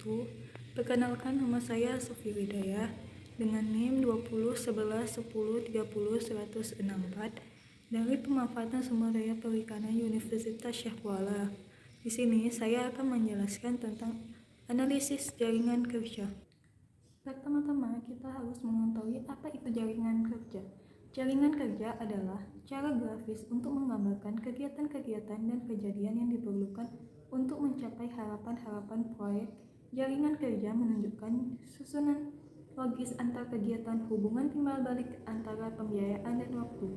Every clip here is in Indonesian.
wabarakatuh. Perkenalkan, nama saya Sofi Widaya dengan NIM 201110301064 dari Pemanfaatan Sumber Daya Perikanan Universitas Syahkuala. Di sini saya akan menjelaskan tentang analisis jaringan kerja. Pertama-tama kita harus mengetahui apa itu jaringan kerja. Jaringan kerja adalah cara grafis untuk menggambarkan kegiatan-kegiatan dan kejadian yang diperlukan untuk mencapai harapan-harapan proyek. Jaringan kerja menunjukkan susunan logis antar kegiatan, hubungan timbal balik antara pembiayaan dan waktu.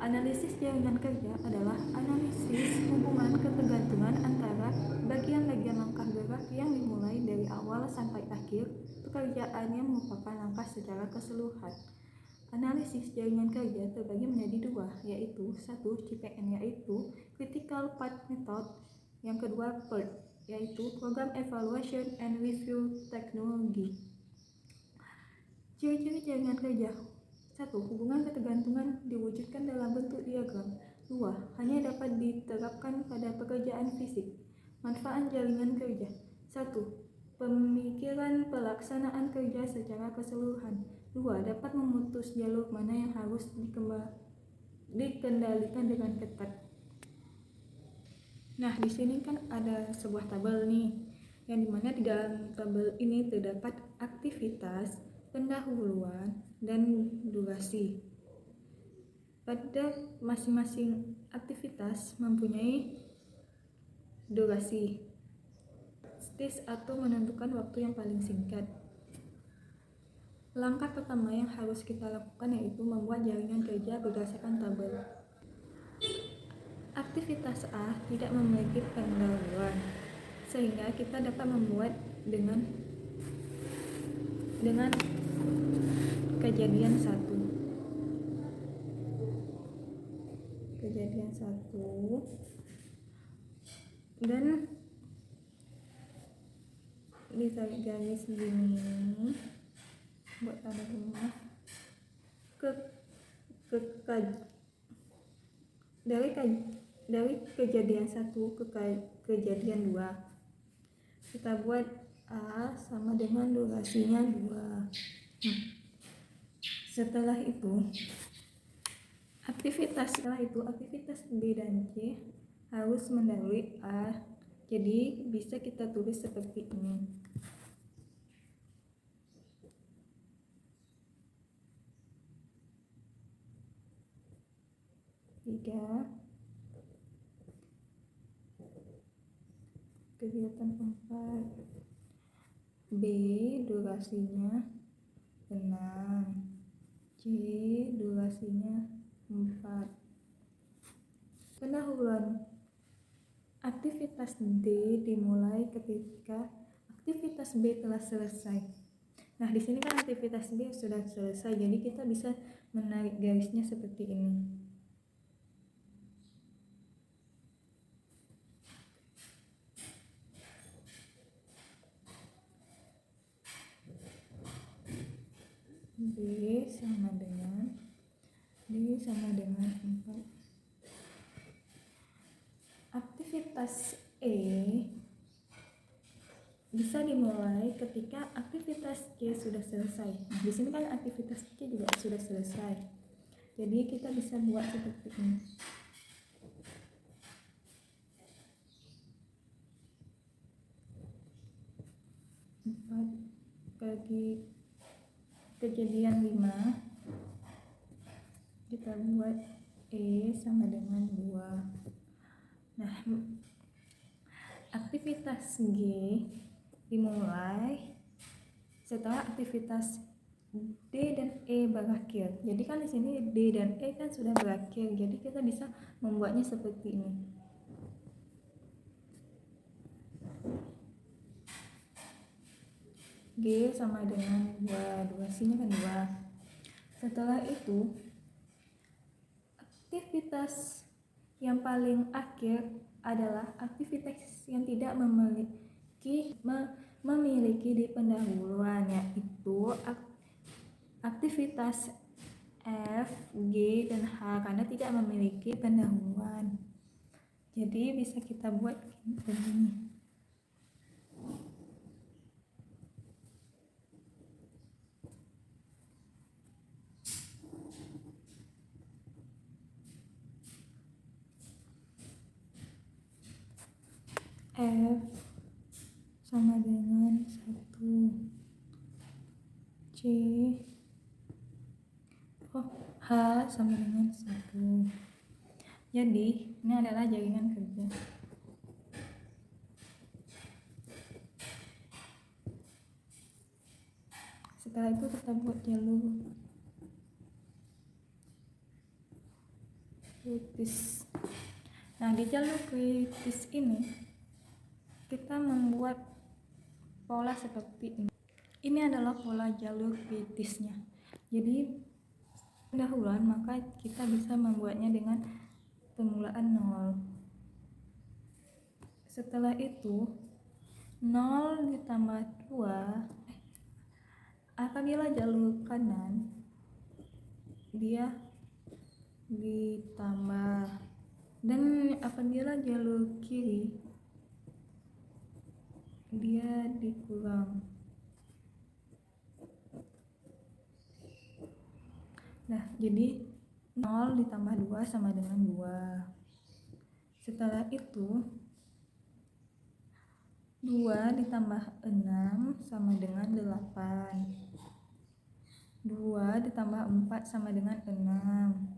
Analisis jaringan kerja adalah analisis hubungan ketergantungan antara bagian-bagian langkah gerak yang dimulai dari awal sampai akhir pekerjaan yang merupakan langkah secara keseluruhan. Analisis jaringan kerja terbagi menjadi dua, yaitu satu CPN, yaitu Critical Path Method, yang kedua PERT, yaitu Program Evaluation and Review Technology. Ciri-ciri jaringan kerja: 1. Hubungan ketergantungan diwujudkan dalam bentuk diagram. 2. Hanya dapat diterapkan pada pekerjaan fisik. Manfaat jaringan kerja: 1. Pemikiran pelaksanaan kerja secara keseluruhan. 2. Dapat memutus jalur mana yang harus dikendalikan dengan ketat. Nah, di sini kan ada sebuah tabel nih, yang dimana di dalam tabel ini terdapat aktivitas, pendahuluan, dan durasi. Pada masing-masing aktivitas mempunyai durasi atau menentukan waktu yang paling singkat. Langkah pertama yang harus kita lakukan yaitu membuat jaringan kerja berdasarkan tabel. Aktivitas A tidak memiliki pendahuluan, sehingga kita dapat membuat dengan kejadian 1. Dan ditarik garis gini buat tanda rumah dari kejadian 1 ke kejadian 2 kita buat A sama dengan durasinya 2. Setelah itu aktivitas B dan C harus mendahului A. Jadi bisa kita tulis seperti ini. Kegiatan 4, B durasinya 6, C durasinya 4. Pendahuluan aktivitas D dimulai ketika aktivitas B telah selesai. Nah, di sini kan aktivitas B sudah selesai, jadi kita bisa menarik garisnya seperti ini. D sama dengan 4. Aktivitas E bisa dimulai ketika aktivitas C sudah selesai. Nah, di sini kan aktivitas C juga sudah selesai. Jadi kita bisa buat seperti ini. Bagi kejadian 5 kita buat E sama dengan 2. Nah, aktivitas G dimulai setelah aktivitas D dan E berakhir. Jadi kan di sini D dan E kan sudah berakhir. Jadi kita bisa membuatnya seperti ini. G sama dengan 2, durasinya kan 2. Setelah itu aktivitas yang paling akhir adalah aktivitas yang tidak memiliki di pendahuluan, yaitu aktivitas F, G, dan H karena tidak memiliki pendahuluan. Jadi bisa kita buat begini. F sama dengan 1. C H sama dengan 1. Jadi ini adalah jaringan kerja. Setelah itu kita buat jalur kritis. Nah, di jalur kritis ini kita membuat pola seperti ini. Ini adalah pola jalur kritisnya. Jadi pendahuluan, maka kita bisa membuatnya dengan permulaan 0. Setelah itu 0 ditambah 2, apabila jalur kanan dia ditambah, dan apabila jalur kiri dia dikurang. Nah, jadi 0 ditambah 2 sama dengan 2. Setelah itu 2 ditambah 6 sama dengan 8. 2 ditambah 4 sama dengan 6.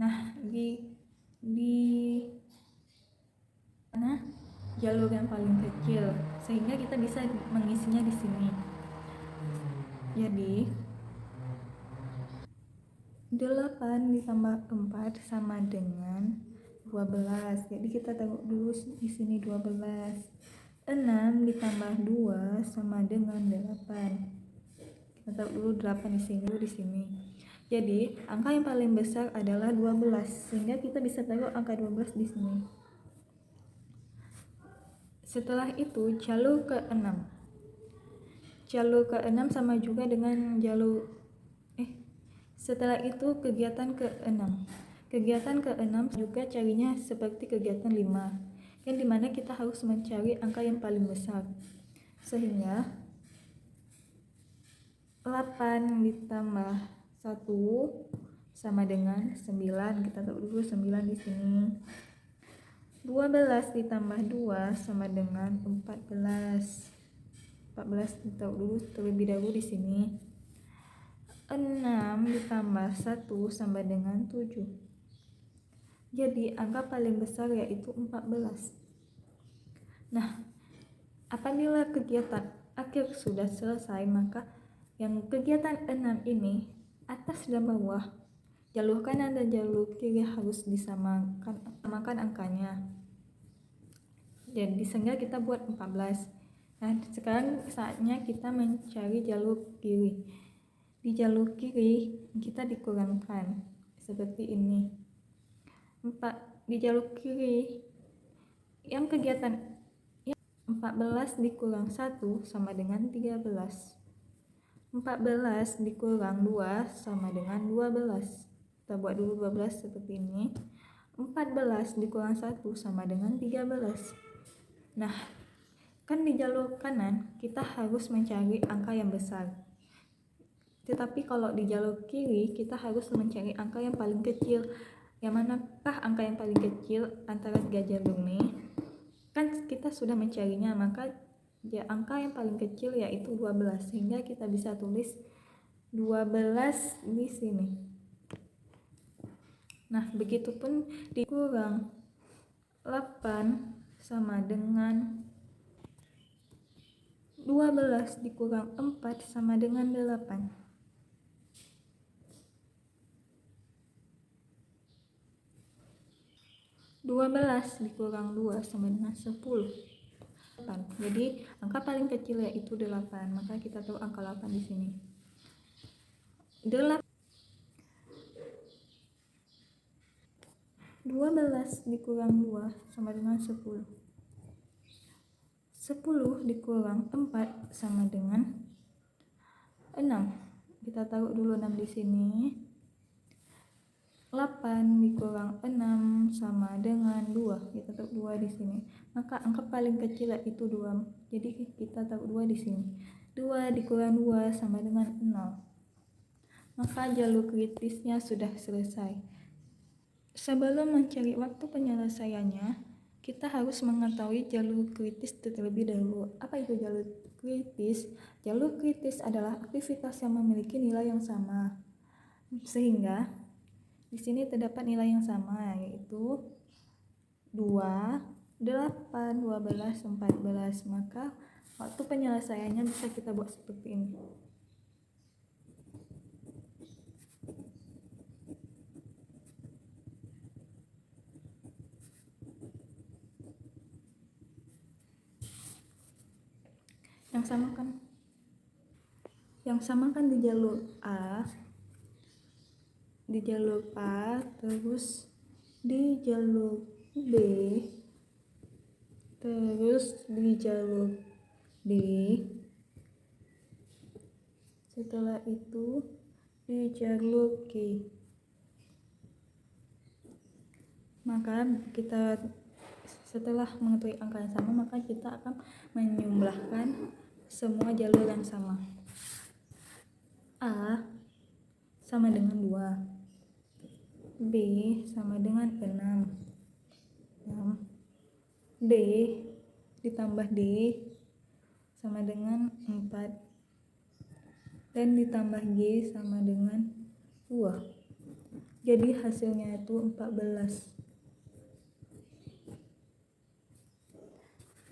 Nah, di mana jalur yang paling kecil, sehingga kita bisa mengisinya di sini. Jadi 8 ditambah 4 sama dengan 12. Jadi kita taruh dulu di sini 12. 6 ditambah 2 sama dengan 8. Kita taruh dulu 8 di sini. Jadi angka yang paling besar adalah 12, sehingga kita bisa taruh angka 12 di sini. Setelah itu jalur ke-6. Jalur ke-6 sama juga dengan setelah itu kegiatan ke-6. Kegiatan ke-6 juga carinya seperti kegiatan 5, yang dimana kita harus mencari angka yang paling besar. Sehingga 8 ditambah 1 sama dengan 9. Kita taruh dulu 9 di sini. 12 ditambah 2 sama dengan 14. 14 ditaruh dulu terlebih dahulu di sini. 6 ditambah 1 sama dengan 7. Jadi angka paling besar yaitu 14. Nah, apabila kegiatan akhir sudah selesai, maka yang kegiatan 6 ini atas dan bawah, jalur kanan dan jalur kiri harus disamakan angkanya. Jadi sehingga kita buat 14. Nah, sekarang saatnya kita mencari jalur kiri. Di jalur kiri kita dikurangkan seperti ini. Di jalur kiri yang kegiatan 14 dikurang 1 sama dengan 13. 14 dikurang 2 sama dengan 12. Kita buat dulu 12 seperti ini. 14 dikurang 1 sama dengan 13. Nah, kan di jalur kanan kita harus mencari angka yang besar. Tetapi kalau di jalur kiri kita harus mencari angka yang paling kecil. Yang manakah angka yang paling kecil antara 3 jalur ini? Kan kita sudah mencarinya, maka angka yang paling kecil yaitu 12, sehingga kita bisa tulis 12 di sini. Nah, begitupun dikurang 8 sama dengan 12 dikurang 4 sama dengan 8. 12 dikurang 2 sama dengan 10. Jadi angka paling kecil yaitu 8, maka kita tahu angka 8 di sini. 12 dikurang 2 sama dengan 10. 10 dikurang 4 sama dengan 6. Kita taruh dulu 6 di sini. 8 dikurang 6 sama dengan 2. Kita taruh 2 di sini. Maka angka paling kecil yaitu 2. Jadi kita taruh 2 di sini. 2 dikurang 2 sama dengan 0. Maka jalur kritisnya sudah selesai. Sebelum mencari waktu penyelesaiannya, Kita harus mengetahui jalur kritis terlebih dahulu. Apa itu jalur kritis? Jalur kritis adalah aktivitas yang memiliki nilai yang sama. Sehingga di sini terdapat nilai yang sama, yaitu 2, 8, 12, 14. Maka waktu penyelesaiannya bisa kita buat seperti ini. Yang samakan di jalur A, terus di jalur B, terus di jalur D, setelah itu di jalur Q. Maka kita setelah mengetahui angka yang sama, maka kita akan menjumlahkan semua jalur yang sama. A sama dengan 2, B sama dengan 6, D ditambah D sama dengan 4, dan ditambah G sama dengan 2. Jadi hasilnya itu 14.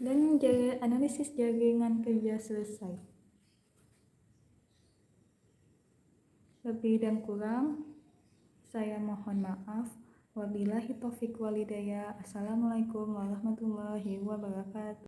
Dan analisis jaringan kerja selesai. Lebih dan kurang saya mohon maaf. Wabillahi taufiq walhidayah. Assalamualaikum warahmatullahi wabarakatuh.